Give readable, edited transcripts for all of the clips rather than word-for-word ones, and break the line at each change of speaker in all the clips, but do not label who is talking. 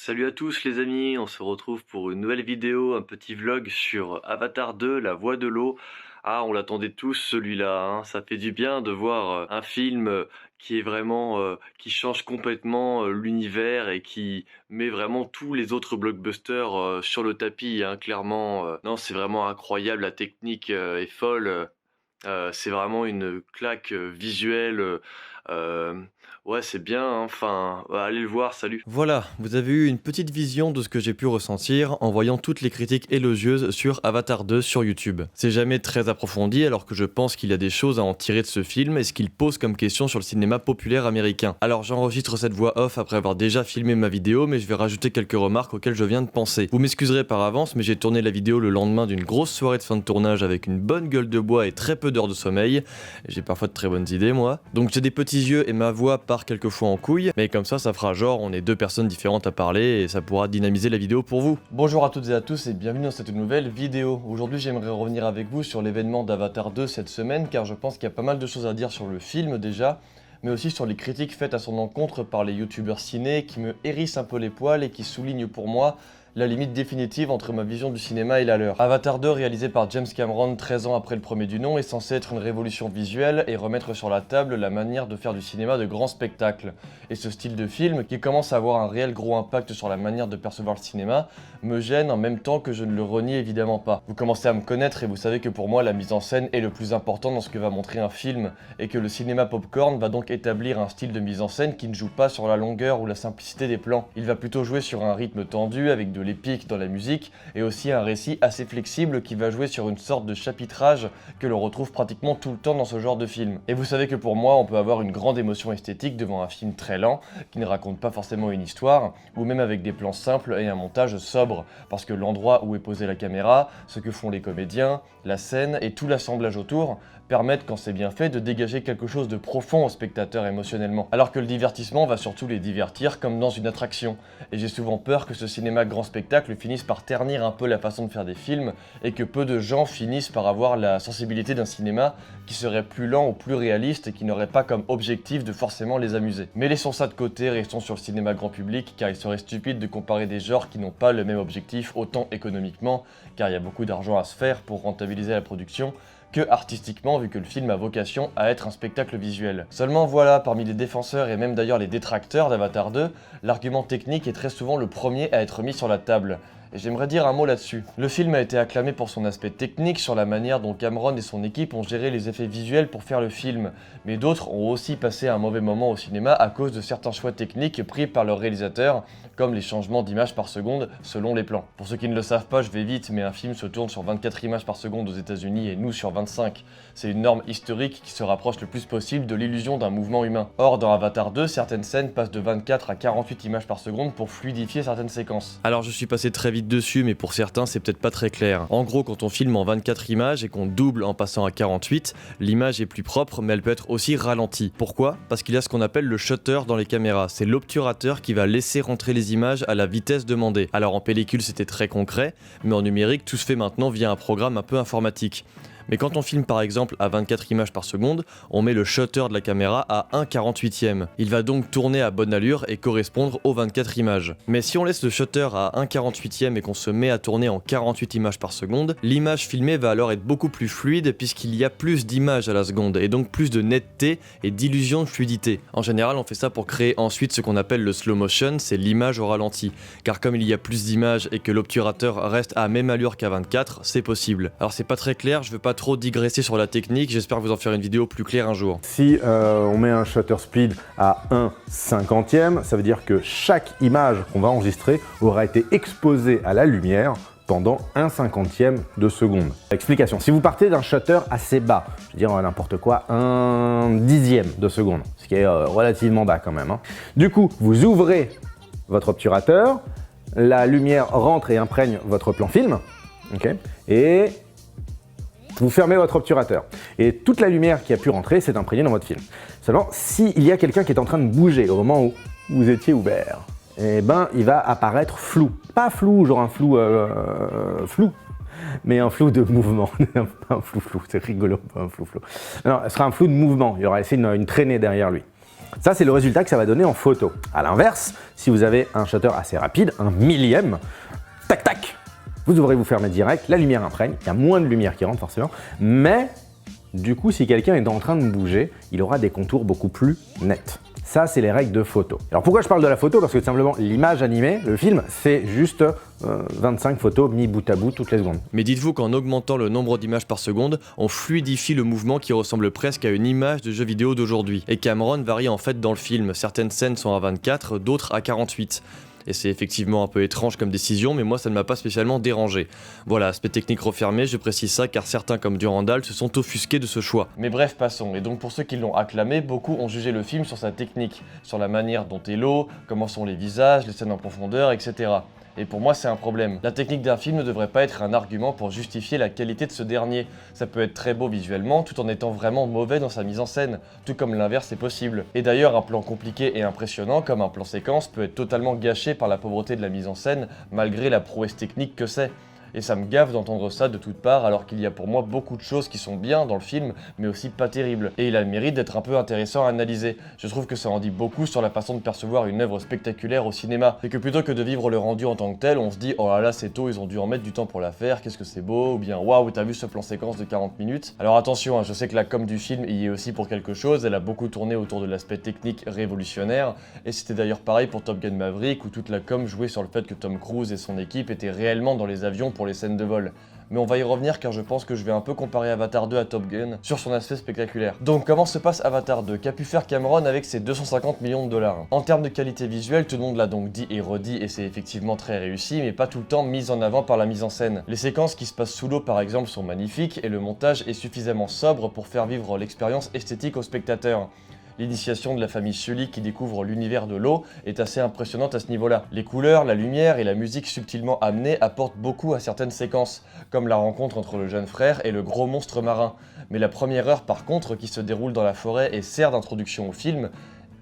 Salut à tous les amis, on se retrouve pour une nouvelle vidéo, un petit vlog sur Avatar 2, La Voix de l'eau. Ah, on l'attendait tous celui-là, hein. Ça fait du bien de voir un film qui est vraiment, qui change complètement l'univers et qui met vraiment tous les autres blockbusters sur le tapis, hein, clairement. Non, c'est vraiment incroyable, la technique est folle. C'est vraiment une claque visuelle. Euh, ouais, c'est bien, hein. Enfin, allez le voir, salut.
Voilà, vous avez eu une petite vision de ce que j'ai pu ressentir en voyant toutes les critiques élogieuses sur Avatar 2 sur YouTube. C'est jamais très approfondi alors que je pense qu'il y a des choses à en tirer de ce film et ce qu'il pose comme question sur le cinéma populaire américain. Alors j'enregistre cette voix off après avoir déjà filmé ma vidéo, mais je vais rajouter quelques remarques auxquelles je viens de penser. Vous m'excuserez par avance, mais j'ai tourné la vidéo le lendemain d'une grosse soirée de fin de tournage avec une bonne gueule de bois et très peu d'heures de sommeil. J'ai parfois de très bonnes idées moi. Donc j'ai des petits yeux et ma voix part quelquefois en couille, mais comme ça fera genre on est deux personnes différentes à parler et ça pourra dynamiser la vidéo pour vous. Bonjour à toutes et à tous et bienvenue dans cette nouvelle vidéo. Aujourd'hui j'aimerais revenir avec vous sur l'événement d'Avatar 2 cette semaine car je pense qu'il y a pas mal de choses à dire sur le film déjà, mais aussi sur les critiques faites à son encontre par les youtubeurs ciné qui me hérissent un peu les poils et qui soulignent pour moi la limite définitive entre ma vision du cinéma et la leur. Avatar 2, réalisé par James Cameron 13 ans après le premier du nom, est censé être une révolution visuelle et remettre sur la table la manière de faire du cinéma de grand spectacle. Et ce style de film, qui commence à avoir un réel gros impact sur la manière de percevoir le cinéma, me gêne en même temps que je ne le renie évidemment pas. Vous commencez à me connaître et vous savez que pour moi la mise en scène est le plus important dans ce que va montrer un film, et que le cinéma popcorn va donc établir un style de mise en scène qui ne joue pas sur la longueur ou la simplicité des plans. Il va plutôt jouer sur un rythme tendu avec de l'épique dans la musique et aussi un récit assez flexible qui va jouer sur une sorte de chapitrage que l'on retrouve pratiquement tout le temps dans ce genre de film. Et vous savez que pour moi on peut avoir une grande émotion esthétique devant un film très lent qui ne raconte pas forcément une histoire, ou même avec des plans simples et un montage sobre, parce que l'endroit où est posée la caméra, ce que font les comédiens, la scène et tout l'assemblage autour permettent, quand c'est bien fait, de dégager quelque chose de profond au spectateur émotionnellement. Alors que le divertissement va surtout les divertir comme dans une attraction. Et j'ai souvent peur que ce cinéma grand spectacle finisse par ternir un peu la façon de faire des films, et que peu de gens finissent par avoir la sensibilité d'un cinéma qui serait plus lent ou plus réaliste et qui n'aurait pas comme objectif de forcément les amuser. Mais laissons ça de côté, restons sur le cinéma grand public, car il serait stupide de comparer des genres qui n'ont pas le même objectif, autant économiquement, car il y a beaucoup d'argent à se faire pour rentabiliser la production, que artistiquement, vu que le film a vocation à être un spectacle visuel. Seulement voilà, parmi les défenseurs et même d'ailleurs les détracteurs d'Avatar 2, l'argument technique est très souvent le premier à être mis sur la table. Et j'aimerais dire un mot là-dessus. Le film a été acclamé pour son aspect technique, sur la manière dont Cameron et son équipe ont géré les effets visuels pour faire le film, mais d'autres ont aussi passé un mauvais moment au cinéma à cause de certains choix techniques pris par leur réalisateur, comme les changements d'images par seconde selon les plans. Pour ceux qui ne le savent pas, je vais vite, mais un film se tourne sur 24 images par seconde aux États-Unis et nous sur 25. C'est une norme historique qui se rapproche le plus possible de l'illusion d'un mouvement humain. Or, dans Avatar 2, certaines scènes passent de 24 à 48 images par seconde pour fluidifier certaines séquences. Alors je suis passé très vite dessus, mais pour certains c'est peut-être pas très clair. En gros, quand on filme en 24 images et qu'on double en passant à 48, l'image est plus propre, mais elle peut être aussi ralentie. Pourquoi ? Parce qu'il y a ce qu'on appelle le shutter dans les caméras. C'est l'obturateur qui va laisser rentrer les images à la vitesse demandée. Alors en pellicule c'était très concret, mais en numérique tout se fait maintenant via un programme un peu informatique. Mais quand on filme par exemple à 24 images par seconde, on met le shutter de la caméra à 1/48e. Il va donc tourner à bonne allure et correspondre aux 24 images. Mais si on laisse le shutter à 1/48e et qu'on se met à tourner en 48 images par seconde, l'image filmée va alors être beaucoup plus fluide puisqu'il y a plus d'images à la seconde et donc plus de netteté et d'illusion de fluidité. En général, on fait ça pour créer ensuite ce qu'on appelle le slow motion, c'est l'image au ralenti. Car comme il y a plus d'images et que l'obturateur reste à même allure qu'à 24, c'est possible. Alors c'est pas très clair, je veux pas trop digresser sur la technique, j'espère vous en faire une vidéo plus claire un jour.
Si on met un shutter speed à 1/50e, ça veut dire que chaque image qu'on va enregistrer aura été exposée à la lumière pendant 1/50e de seconde. Explication, si vous partez d'un shutter assez bas, je veux dire n'importe quoi, 1/10e de seconde, ce qui est relativement bas quand même, hein. Du coup, vous ouvrez votre obturateur, la lumière rentre et imprègne votre plan film, okay, et vous fermez votre obturateur. Et toute la lumière qui a pu rentrer s'est imprégnée dans votre film. Seulement, s'il y a quelqu'un qui est en train de bouger au moment où vous étiez ouvert, eh ben, il va apparaître flou. Pas flou, genre un flou flou, mais un flou de mouvement. Pas un flou, c'est rigolo, pas un flou. Non, ce sera un flou de mouvement, il y aura ici une traînée derrière lui. Ça, c'est le résultat que ça va donner en photo. À l'inverse, si vous avez un shutter assez rapide, un millième, tac tac, vous devrez vous fermer direct, la lumière imprègne, il y a moins de lumière qui rentre forcément, mais du coup, si quelqu'un est en train de bouger, il aura des contours beaucoup plus nets. Ça, c'est les règles de photo. Alors pourquoi je parle de la photo? Parce que simplement, l'image animée, le film, c'est juste 25 photos mis bout à bout toutes les secondes.
Mais dites-vous qu'en augmentant le nombre d'images par seconde, on fluidifie le mouvement qui ressemble presque à une image de jeu vidéo d'aujourd'hui. Et Cameron varie en fait dans le film, certaines scènes sont à 24, d'autres à 48. Et c'est effectivement un peu étrange comme décision, mais moi ça ne m'a pas spécialement dérangé. Voilà, aspect technique refermé, je précise ça car certains comme Durandal se sont offusqués de ce choix. Mais bref, passons. Et donc pour ceux qui l'ont acclamé, beaucoup ont jugé le film sur sa technique, sur la manière dont est l'eau, comment sont les visages, les scènes en profondeur, etc. Et pour moi, c'est un problème. La technique d'un film ne devrait pas être un argument pour justifier la qualité de ce dernier. Ça peut être très beau visuellement, tout en étant vraiment mauvais dans sa mise en scène, tout comme l'inverse est possible. Et d'ailleurs, un plan compliqué et impressionnant, comme un plan séquence, peut être totalement gâché par la pauvreté de la mise en scène, malgré la prouesse technique que c'est. Et ça me gave d'entendre ça de toutes parts, alors qu'il y a pour moi beaucoup de choses qui sont bien dans le film, mais aussi pas terribles. Et il a le mérite d'être un peu intéressant à analyser. Je trouve que ça en dit beaucoup sur la façon de percevoir une œuvre spectaculaire au cinéma. Et que plutôt que de vivre le rendu en tant que tel, on se dit « Oh là là, c'est tôt, ils ont dû en mettre du temps pour la faire, qu'est-ce que c'est beau » ou bien « Waouh, t'as vu ce plan séquence de 40 minutes ?» Alors attention, je sais que la com du film y est aussi pour quelque chose, elle a beaucoup tourné autour de l'aspect technique révolutionnaire, et c'était d'ailleurs pareil pour Top Gun Maverick, où toute la com jouait sur le fait que Tom Cruise et son équipe étaient réellement dans les avions pour les scènes de vol. Mais on va y revenir car je pense que je vais un peu comparer Avatar 2 à Top Gun sur son aspect spectaculaire. Donc comment se passe Avatar 2? Qu'a pu faire Cameron avec ses 250 millions de dollars? En termes de qualité visuelle, tout le monde l'a donc dit et redit et c'est effectivement très réussi, mais pas tout le temps mis en avant par la mise en scène. Les séquences qui se passent sous l'eau par exemple sont magnifiques et le montage est suffisamment sobre pour faire vivre l'expérience esthétique au spectateur. L'initiation de la famille Sully qui découvre l'univers de l'eau est assez impressionnante à ce niveau-là. Les couleurs, la lumière et la musique subtilement amenée apportent beaucoup à certaines séquences, comme la rencontre entre le jeune frère et le gros monstre marin. Mais la première heure par contre, qui se déroule dans la forêt et sert d'introduction au film,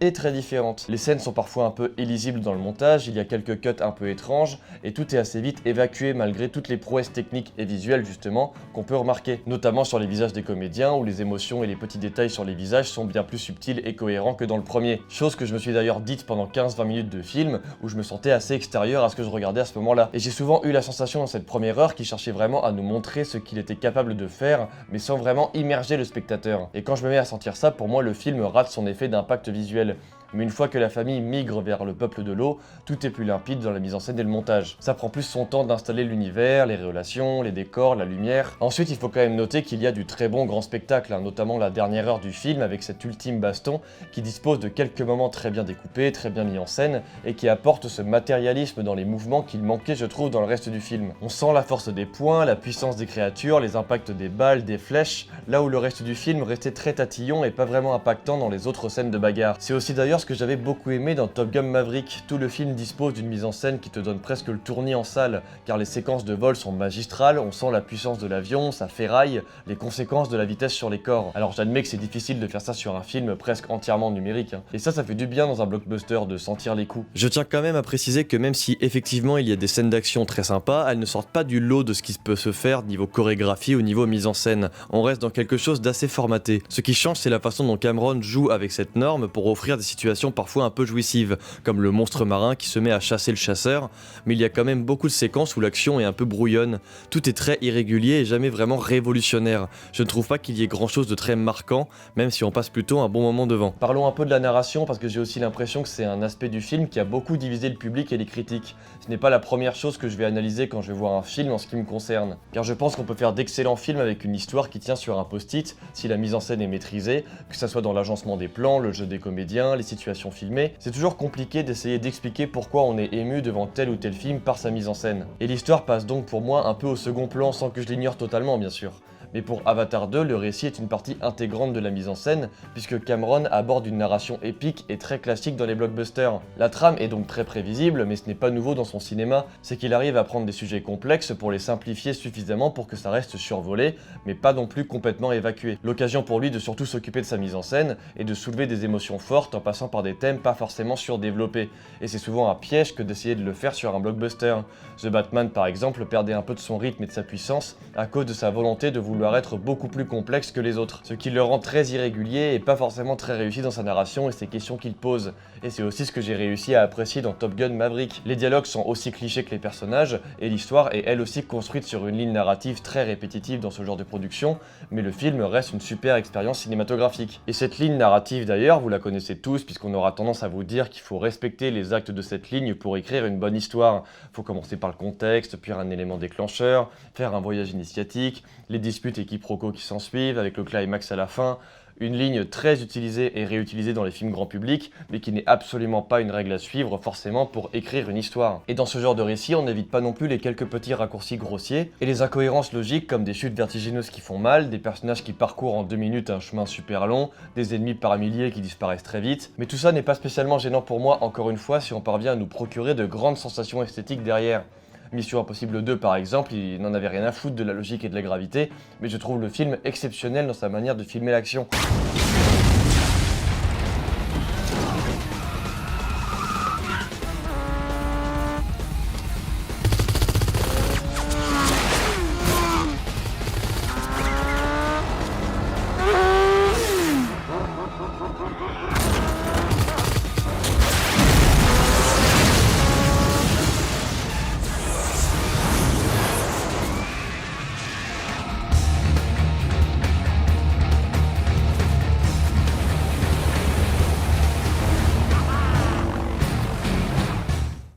est très différente. Les scènes sont parfois un peu illisibles dans le montage, il y a quelques cuts un peu étranges, et tout est assez vite évacué malgré toutes les prouesses techniques et visuelles justement qu'on peut remarquer, notamment sur les visages des comédiens où les émotions et les petits détails sur les visages sont bien plus subtils et cohérents que dans le premier. Chose que je me suis d'ailleurs dite pendant 15-20 minutes de film, où je me sentais assez extérieur à ce que je regardais à ce moment-là. Et j'ai souvent eu la sensation dans cette première heure qu'il cherchait vraiment à nous montrer ce qu'il était capable de faire, mais sans vraiment immerger le spectateur. Et quand je me mets à sentir ça, pour moi le film rate son effet d'impact visuel. Mais une fois que la famille migre vers le peuple de l'eau, tout est plus limpide dans la mise en scène et le montage. Ça prend plus son temps d'installer l'univers, les relations, les décors, la lumière. Ensuite, il faut quand même noter qu'il y a du très bon grand spectacle, notamment la dernière heure du film avec cet ultime baston qui dispose de quelques moments très bien découpés, très bien mis en scène et qui apporte ce matérialisme dans les mouvements qu'il manquait, je trouve, dans le reste du film. On sent la force des poings, la puissance des créatures, les impacts des balles, des flèches, là où le reste du film restait très tatillon et pas vraiment impactant dans les autres scènes de bagarre. C'est aussi d'ailleurs ce que j'avais beaucoup aimé dans Top Gun Maverick. Tout le film dispose d'une mise en scène qui te donne presque le tournis en salle, car les séquences de vol sont magistrales, on sent la puissance de l'avion, sa ferraille, les conséquences de la vitesse sur les corps. Alors j'admets que c'est difficile de faire ça sur un film presque entièrement numérique, et ça fait du bien dans un blockbuster de sentir les coups. Je tiens quand même à préciser que même si effectivement il y a des scènes d'action très sympas, elles ne sortent pas du lot de ce qui peut se faire niveau chorégraphie ou niveau mise en scène. On reste dans quelque chose d'assez formaté. Ce qui change, c'est la façon dont Cameron joue avec cette norme pour offrir des situations parfois un peu jouissives, comme le monstre marin qui se met à chasser le chasseur, mais il y a quand même beaucoup de séquences où l'action est un peu brouillonne. Tout est très irrégulier et jamais vraiment révolutionnaire. Je ne trouve pas qu'il y ait grand chose de très marquant, même si on passe plutôt un bon moment devant. Parlons un peu de la narration, parce que j'ai aussi l'impression que c'est un aspect du film qui a beaucoup divisé le public et les critiques. Ce n'est pas la première chose que je vais analyser quand je vais voir un film en ce qui me concerne, car je pense qu'on peut faire d'excellents films avec une histoire qui tient sur un post-it, si la mise en scène est maîtrisée, que ça soit dans l'agencement des plans, le jeu des comédiens, les situations filmées. C'est toujours compliqué d'essayer d'expliquer pourquoi on est ému devant tel ou tel film par sa mise en scène. Et l'histoire passe donc pour moi un peu au second plan sans que je l'ignore totalement bien sûr. Mais pour Avatar 2, le récit est une partie intégrante de la mise en scène, puisque Cameron aborde une narration épique et très classique dans les blockbusters. La trame est donc très prévisible, mais ce n'est pas nouveau dans son cinéma, c'est qu'il arrive à prendre des sujets complexes pour les simplifier suffisamment pour que ça reste survolé, mais pas non plus complètement évacué. L'occasion pour lui de surtout s'occuper de sa mise en scène, et de soulever des émotions fortes en passant par des thèmes pas forcément surdéveloppés. Et c'est souvent un piège que d'essayer de le faire sur un blockbuster. The Batman par exemple perdait un peu de son rythme et de sa puissance à cause de sa volonté de vouloir vouloir être beaucoup plus complexe que les autres, ce qui le rend très irrégulier et pas forcément très réussi dans sa narration et ses questions qu'il pose. Et c'est aussi ce que j'ai réussi à apprécier dans Top Gun Maverick. Les dialogues sont aussi clichés que les personnages, et l'histoire est elle aussi construite sur une ligne narrative très répétitive dans ce genre de production, mais le film reste une super expérience cinématographique. Et cette ligne narrative d'ailleurs, vous la connaissez tous, puisqu'on aura tendance à vous dire qu'il faut respecter les actes de cette ligne pour écrire une bonne histoire. Faut commencer par le contexte, puis un élément déclencheur, faire un voyage initiatique, les disputes et quiproquos qui s'ensuivent, avec le climax à la fin. Une ligne très utilisée et réutilisée dans les films grand public, mais qui n'est absolument pas une règle à suivre forcément pour écrire une histoire. Et dans ce genre de récit, on n'évite pas non plus les quelques petits raccourcis grossiers, et les incohérences logiques comme des chutes vertigineuses qui font mal, des personnages qui parcourent en 2 minutes un chemin super long, des ennemis par milliers qui disparaissent très vite. Mais tout ça n'est pas spécialement gênant pour moi, encore une fois, si on parvient à nous procurer de grandes sensations esthétiques derrière. Mission Impossible 2 par exemple, il n'en avait rien à foutre de la logique et de la gravité, mais je trouve le film exceptionnel dans sa manière de filmer l'action.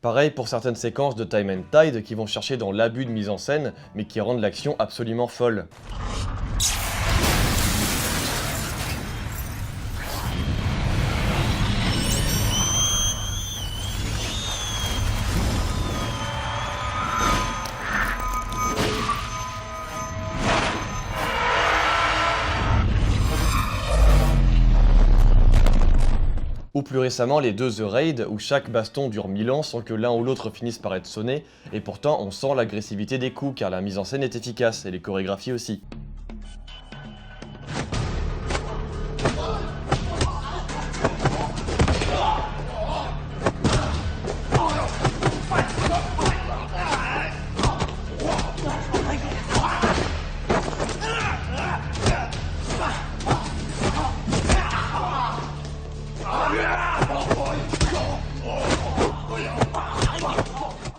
Pareil pour certaines séquences de Time and Tide qui vont chercher dans l'abus de mise en scène, mais qui rendent l'action absolument folle. Ou plus récemment les deux The Raid, où chaque baston dure 1000 ans sans que l'un ou l'autre finisse par être sonné, et pourtant on sent l'agressivité des coups car la mise en scène est efficace, et les chorégraphies aussi.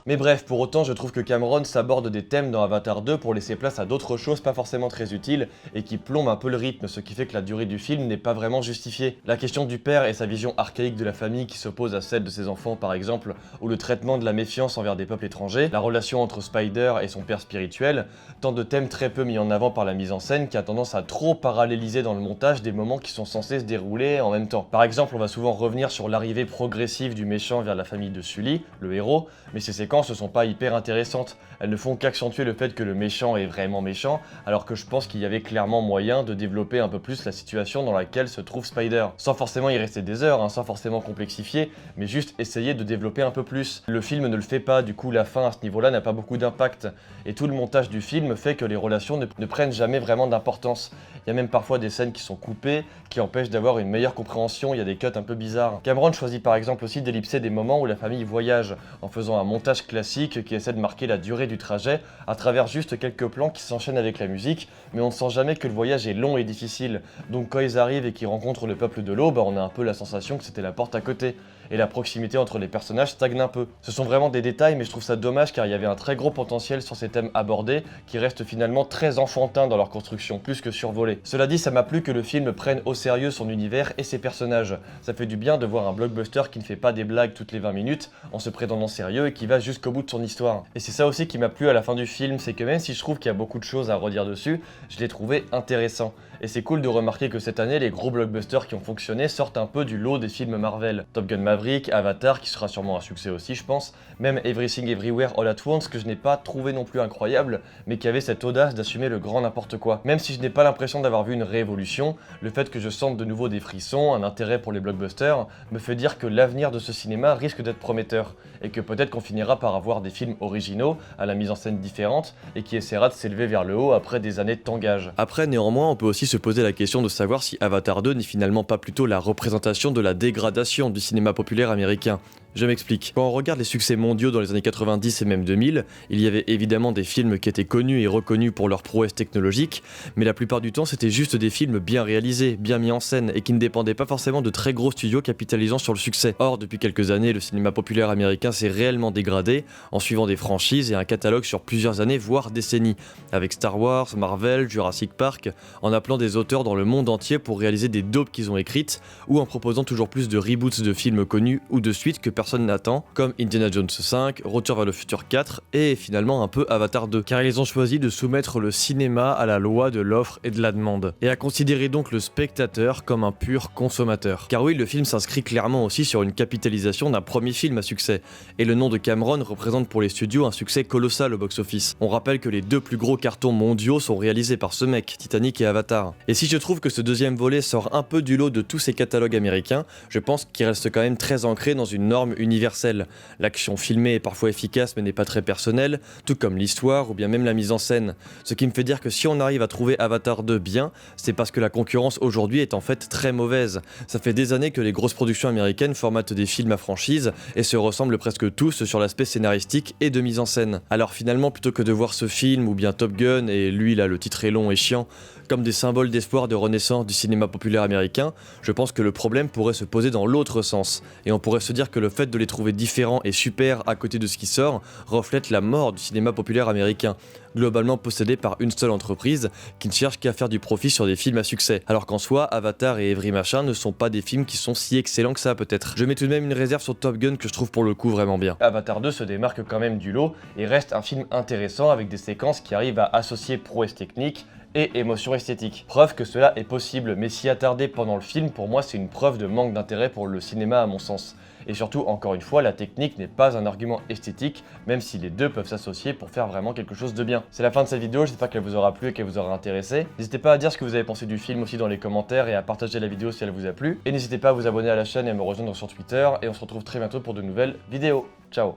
Mais bref, pour autant, je trouve que Cameron s'aborde des thèmes dans Avatar 2 pour laisser place à d'autres choses pas forcément très utiles et qui plombent un peu le rythme, ce qui fait que la durée du film n'est pas vraiment justifiée. La question du père et sa vision archaïque de la famille qui s'oppose à celle de ses enfants par exemple, ou le traitement de la méfiance envers des peuples étrangers, la relation entre Spider et son père spirituel, tant de thèmes très peu mis en avant par la mise en scène qui a tendance à trop paralléliser dans le montage des moments qui sont censés se dérouler en même temps. Par exemple, on va souvent revenir sur l'arrivée progressive du méchant vers la famille de Sully, le héros, mais ces séquences ne sont pas hyper intéressantes. Elles ne font qu'accentuer le fait que le méchant est vraiment méchant, alors que je pense qu'il y avait clairement moyen de développer un peu plus la situation dans laquelle se trouve Spider. Sans forcément y rester des heures, sans forcément complexifier, mais juste essayer de développer un peu plus. Le film ne le fait pas, du coup la fin à ce niveau-là n'a pas beaucoup d'impact. Et tout le montage du film fait que les relations ne prennent jamais vraiment d'importance. Il y a même parfois des scènes qui sont coupées, qui empêchent d'avoir une meilleure compréhension, il y a des cuts un peu bizarres. Cameron choisit par exemple aussi d'ellipser des moments où la famille voyage, en faisant un montage classique qui essaie de marquer la durée du trajet à travers juste quelques plans qui s'enchaînent avec la musique, mais on ne sent jamais que le voyage est long et difficile. Donc quand ils arrivent et qu'ils rencontrent le peuple de l'eau, on a un peu la sensation que c'était la porte à côté. Et la proximité entre les personnages stagne un peu. Ce sont vraiment des détails, mais je trouve ça dommage car il y avait un très gros potentiel sur ces thèmes abordés qui restent finalement très enfantins dans leur construction, plus que survolés. Cela dit, ça m'a plu que le film prenne au sérieux son univers et ses personnages. Ça fait du bien de voir un blockbuster qui ne fait pas des blagues toutes les 20 minutes en se prétendant sérieux et qui va jusqu'au bout de son histoire. Et c'est ça aussi qui m'a plu à la fin du film, c'est que même si je trouve qu'il y a beaucoup de choses à redire dessus, je l'ai trouvé intéressant. Et c'est cool de remarquer que cette année, les gros blockbusters qui ont fonctionné sortent un peu du lot des films Marvel. Top Gun Maverick, Avatar, qui sera sûrement un succès aussi je pense, même Everything Everywhere All at Once, que je n'ai pas trouvé non plus incroyable, mais qui avait cette audace d'assumer le grand n'importe quoi. Même si je n'ai pas l'impression d'avoir vu une révolution, le fait que je sente de nouveau des frissons, un intérêt pour les blockbusters, me fait dire que l'avenir de ce cinéma risque d'être prometteur, et que peut-être qu'on finira par avoir des films originaux, à la mise en scène différente, et qui essaiera de s'élever vers le haut après des années de tangage. Après, néanmoins, on peut aussi se poser la question de savoir si Avatar 2 n'est finalement pas plutôt la représentation de la dégradation du cinéma populaire américain. Je m'explique. Quand on regarde les succès mondiaux dans les années 90 et même 2000, il y avait évidemment des films qui étaient connus et reconnus pour leur prouesse technologique, mais la plupart du temps c'était juste des films bien réalisés, bien mis en scène et qui ne dépendaient pas forcément de très gros studios capitalisant sur le succès. Or, depuis quelques années, le cinéma populaire américain s'est réellement dégradé en suivant des franchises et un catalogue sur plusieurs années voire décennies, avec Star Wars, Marvel, Jurassic Park, en appelant des auteurs dans le monde entier pour réaliser des daubes qu'ils ont écrites, ou en proposant toujours plus de reboots de films connus ou de suites que personne n'attend, comme Indiana Jones 5, Retour vers le futur 4 et finalement un peu Avatar 2, car ils ont choisi de soumettre le cinéma à la loi de l'offre et de la demande, et à considérer donc le spectateur comme un pur consommateur. Car oui, le film s'inscrit clairement aussi sur une capitalisation d'un premier film à succès, et le nom de Cameron représente pour les studios un succès colossal au box-office. On rappelle que les deux plus gros cartons mondiaux sont réalisés par ce mec, Titanic et Avatar. Et si je trouve que ce deuxième volet sort un peu du lot de tous ces catalogues américains, je pense qu'il reste quand même très ancré dans une norme universelle. L'action filmée est parfois efficace mais n'est pas très personnelle, tout comme l'histoire ou bien même la mise en scène. Ce qui me fait dire que si on arrive à trouver Avatar 2 bien, c'est parce que la concurrence aujourd'hui est en fait très mauvaise. Ça fait des années que les grosses productions américaines formatent des films à franchise et se ressemblent presque tous sur l'aspect scénaristique et de mise en scène. Alors finalement, plutôt que de voir ce film ou bien Top Gun, et lui là le titre est long et chiant, comme des symboles d'espoir de renaissance du cinéma populaire américain, je pense que le problème pourrait se poser dans l'autre sens, et on pourrait se dire que le fait de les trouver différents et super à côté de ce qui sort reflète la mort du cinéma populaire américain, globalement possédé par une seule entreprise qui ne cherche qu'à faire du profit sur des films à succès, alors qu'en soi, Avatar et Every Machin ne sont pas des films qui sont si excellents que ça peut-être. Je mets tout de même une réserve sur Top Gun que je trouve pour le coup vraiment bien. Avatar 2 se démarque quand même du lot et reste un film intéressant avec des séquences qui arrivent à associer prouesse technique et émotion esthétique. Preuve que cela est possible, mais s'y attarder pendant le film, pour moi c'est une preuve de manque d'intérêt pour le cinéma à mon sens. Et surtout, encore une fois, la technique n'est pas un argument esthétique, même si les deux peuvent s'associer pour faire vraiment quelque chose de bien. C'est la fin de cette vidéo, j'espère qu'elle vous aura plu et qu'elle vous aura intéressé. N'hésitez pas à dire ce que vous avez pensé du film aussi dans les commentaires et à partager la vidéo si elle vous a plu. Et n'hésitez pas à vous abonner à la chaîne et à me rejoindre sur Twitter, et on se retrouve très bientôt pour de nouvelles vidéos. Ciao!